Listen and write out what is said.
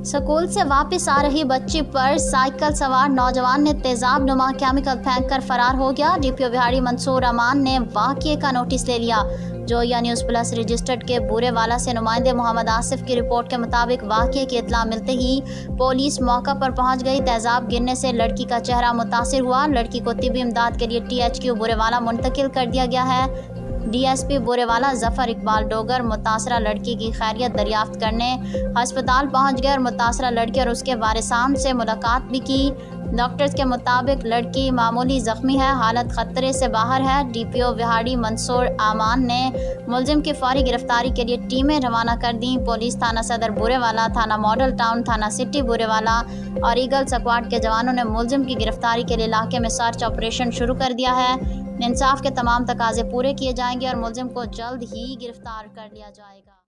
School से वापस आ रही बच्ची पर साइकिल सवार नौजवान ने तेजाब नुमा केमिकल फेंककर फरार हो गया। डीपीओ बिहाड़ी मंसूर अमान ने वाक़ये का नोटिस ले लिया। जोया न्यूज़ प्लस रजिस्टर्ड के बूरेवाला से नुमाइंदे मोहम्मद आसिफ की रिपोर्ट के मुताबिक वाक़ये की इत्तला मिलते ही पुलिस मौका पर पहुंच गई। तेजाब गिरने से लड़की का चेहरा मुतासिर हुआ। लड़की को तिब्बी इमदाद के लिए THQ बूरेवाला मुंतकिल कर दिया गया है। DSP बूरेवाला जफर इकबाल डोगर मुतासरा लड़की की खैरियत दरियाफ्त करने अस्पताल पहुंच गए और मुतासरा लड़की और उसके वारिसान से मुलाकात भी की। डॉक्टर्स के मुताबिक लड़की मामूली जख्मी है, हालत खतरे से बाहर है। DPO बिहाड़ी मंसूर आमान ने मुलजिम की फौरी गिरफ्तारी के लिए टीमें रवाना कर दी। पुलिस थाना सदर बूरेवाला, थाना मॉडल टाउन, थाना सिटी बूरेवाला और ईगल स्क्वाड के जवानों ने मुलजिम की गिरफ्तारी के लिए इलाके में सर्च ऑपरेशन शुरू कर दिया है। इंसाफ के तमाम तकाजे पूरे किए जाएंगे और मुलजिम को जल्द ही गिरफ्तार कर लिया जाएगा।